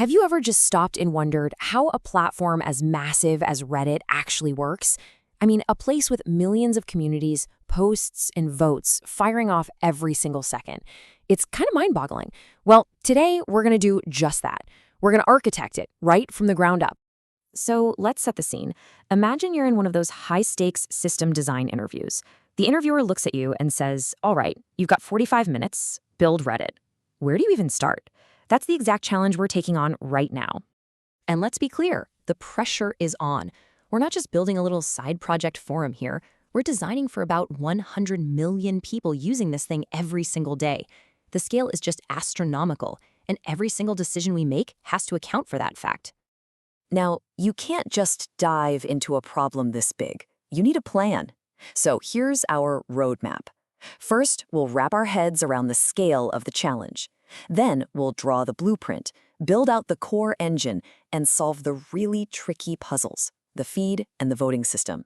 Have you ever just stopped and wondered how a platform as massive as Reddit actually works? I mean, a place with millions of communities, posts, and votes firing off every single second. It's kind of mind-boggling. Well, today we're going to do just that. We're going to architect it right from the ground up. So let's set the scene. Imagine you're in one of those high-stakes system design interviews. The interviewer looks at you and says, all right, you've got 45 minutes, build Reddit. Where do you even start? That's the exact challenge we're taking on right now. And let's be clear, the pressure is on. We're not just building a little side project forum here. We're designing for about 100 million people using this thing every single day. The scale is just astronomical, and every single decision we make has to account for that fact. Now, you can't just dive into a problem this big. You need a plan. So here's our roadmap. First, we'll wrap our heads around the scale of the challenge. Then we'll draw the blueprint, build out the core engine, and solve the really tricky puzzles, the feed and the voting system.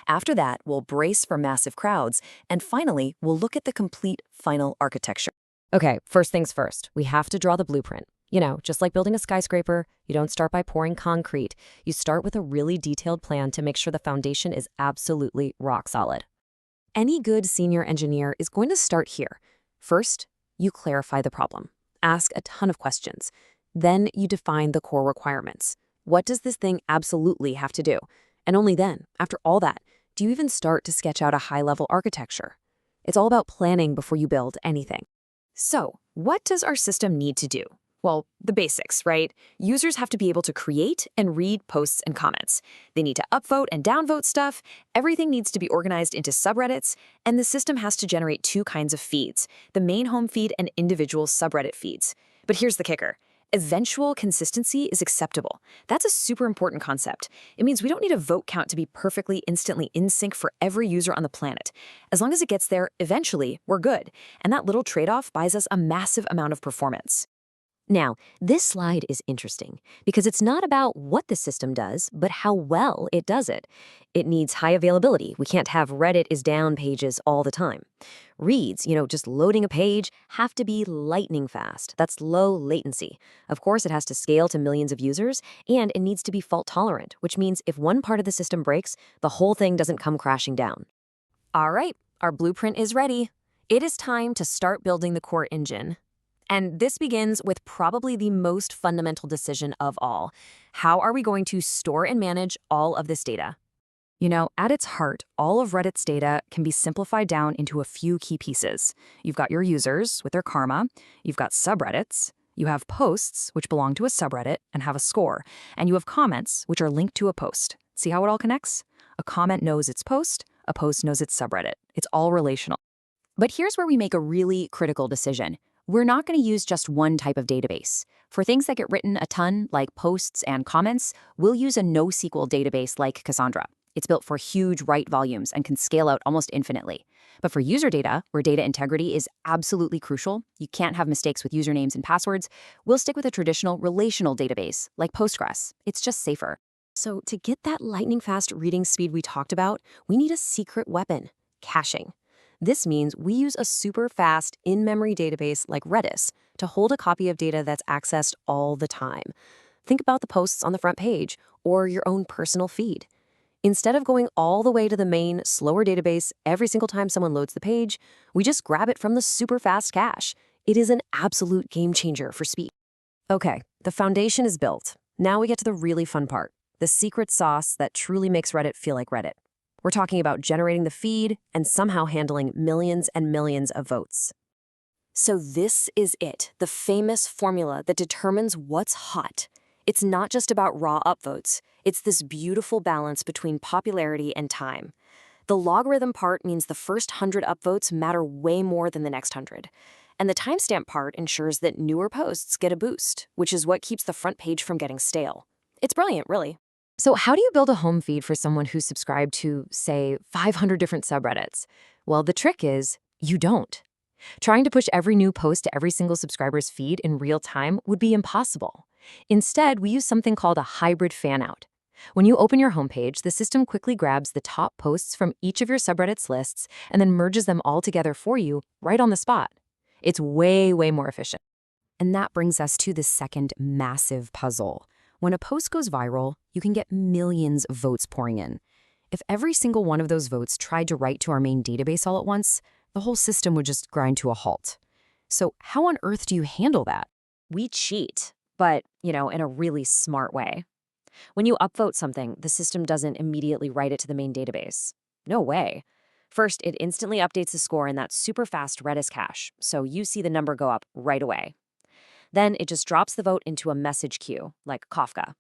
After that, we'll brace for massive crowds, and finally, we'll look at the complete final architecture. Okay, first things first, we have to draw the blueprint. You know, just like building a skyscraper, you don't start by pouring concrete. You start with a really detailed plan to make sure the foundation is absolutely rock solid. Any good senior engineer is going to start here. First, you clarify the problem. Ask a ton of questions. Then you define the core requirements. What does this thing absolutely have to do? And only then, after all that, do you even start to sketch out a high-level architecture. It's all about planning before you build anything. So, what does our system need to do? Well, the basics, right? Users have to be able to create and read posts and comments. They need to upvote and downvote stuff. Everything needs to be organized into subreddits, and the system has to generate two kinds of feeds, the main home feed and individual subreddit feeds. But here's the kicker. Eventual consistency is acceptable. That's a super important concept. It means we don't need a vote count to be perfectly instantly in sync for every user on the planet. As long as it gets there, eventually, we're good. And that little trade-off buys us a massive amount of performance. Now, this slide is interesting because it's not about what the system does, but how well it does it. It needs high availability. We can't have Reddit is down pages all the time. Reads, just loading a page, have to be lightning fast. That's low latency. Of course, it has to scale to millions of users, and it needs to be fault tolerant, which means if one part of the system breaks, the whole thing doesn't come crashing down. All right, our blueprint is ready. It is time to start building the core engine. And this begins with probably the most fundamental decision of all. How are we going to store and manage all of this data? At its heart, all of Reddit's data can be simplified down into a few key pieces. You've got your users with their karma, you've got subreddits, you have posts, which belong to a subreddit and have a score, and you have comments, which are linked to a post. See how it all connects? A comment knows its post, a post knows its subreddit. It's all relational. But here's where we make a really critical decision. We're not going to use just one type of database. For things that get written a ton, like posts and comments, we'll use a NoSQL database like Cassandra. It's built for huge write volumes and can scale out almost infinitely. But for user data, where data integrity is absolutely crucial, you can't have mistakes with usernames and passwords, we'll stick with a traditional relational database like Postgres. It's just safer. So to get that lightning-fast reading speed we talked about, we need a secret weapon, caching. This means we use a super fast in-memory database like Redis to hold a copy of data that's accessed all the time. Think about the posts on the front page or your own personal feed. Instead of going all the way to the main, slower database every single time someone loads the page, we just grab it from the super fast cache. It is an absolute game changer for speed. Okay, the foundation is built. Now we get to the really fun part, the secret sauce that truly makes Reddit feel like Reddit. We're talking about generating the feed and somehow handling millions and millions of votes. So this is it, the famous formula that determines what's hot. It's not just about raw upvotes. It's this beautiful balance between popularity and time. The logarithm part means the first 100 upvotes matter way more than the next 100. And the timestamp part ensures that newer posts get a boost, which is what keeps the front page from getting stale. It's brilliant, really. So how do you build a home feed for someone who's subscribed to, say, 500 different subreddits? Well, the trick is you don't. Trying to push every new post to every single subscriber's feed in real time would be impossible. Instead, we use something called a hybrid fanout. When you open your homepage, the system quickly grabs the top posts from each of your subreddits lists and then merges them all together for you right on the spot. It's way, way more efficient. And that brings us to the second massive puzzle. When a post goes viral, you can get millions of votes pouring in. If every single one of those votes tried to write to our main database all at once, the whole system would just grind to a halt. So how on earth do you handle that? We cheat, but, in a really smart way. When you upvote something, the system doesn't immediately write it to the main database. No way. First, it instantly updates the score in that super fast Redis cache, so you see the number go up right away. Then it just drops the vote into a message queue, like Kafka.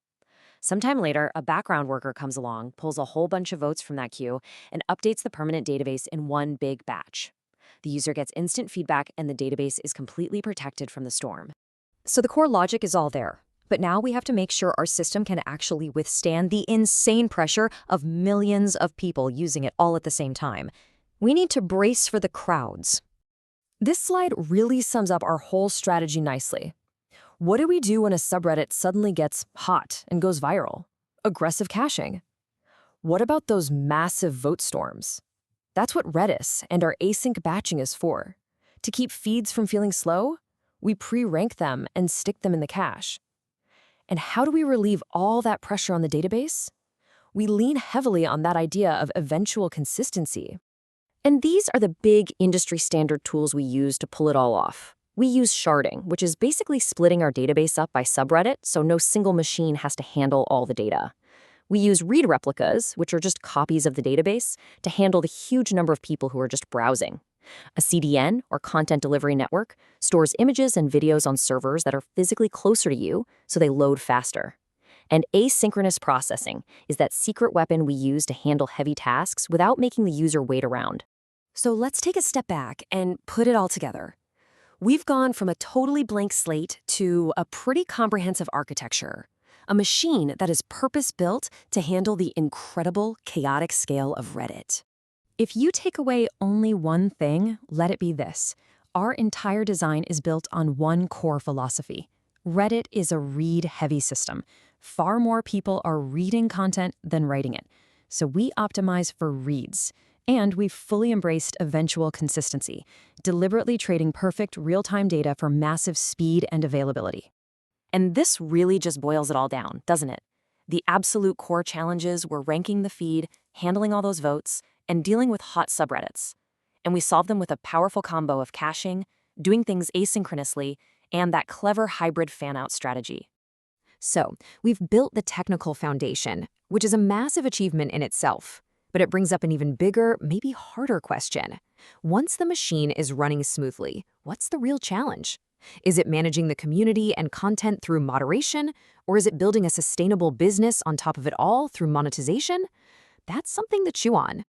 Sometime later, a background worker comes along, pulls a whole bunch of votes from that queue, and updates the permanent database in one big batch. The user gets instant feedback, and the database is completely protected from the storm. So the core logic is all there. But now we have to make sure our system can actually withstand the insane pressure of millions of people using it all at the same time. We need to brace for the crowds. This slide really sums up our whole strategy nicely. What do we do when a subreddit suddenly gets hot and goes viral? Aggressive caching. What about those massive vote storms? That's what Redis and our async batching is for. To keep feeds from feeling slow, we pre-rank them and stick them in the cache. And how do we relieve all that pressure on the database? We lean heavily on that idea of eventual consistency. And these are the big industry standard tools we use to pull it all off. We use sharding, which is basically splitting our database up by subreddit so no single machine has to handle all the data. We use read replicas, which are just copies of the database, to handle the huge number of people who are just browsing. A CDN, or content delivery network, stores images and videos on servers that are physically closer to you, so they load faster. And asynchronous processing is that secret weapon we use to handle heavy tasks without making the user wait around. So let's take a step back and put it all together. We've gone from a totally blank slate to a pretty comprehensive architecture, a machine that is purpose-built to handle the incredible, chaotic scale of Reddit. If you take away only one thing, let it be this. Our entire design is built on one core philosophy. Reddit is a read-heavy system. Far more people are reading content than writing it. So we optimize for reads. And we've fully embraced eventual consistency, deliberately trading perfect real-time data for massive speed and availability. And this really just boils it all down, doesn't it? The absolute core challenges were ranking the feed, handling all those votes, and dealing with hot subreddits. And we solve them with a powerful combo of caching, doing things asynchronously, and that clever hybrid fanout strategy. So, we've built the technical foundation, which is a massive achievement in itself. But it brings up an even bigger, maybe harder question. Once the machine is running smoothly, what's the real challenge? Is it managing the community and content through moderation? Or is it building a sustainable business on top of it all through monetization? That's something to chew on.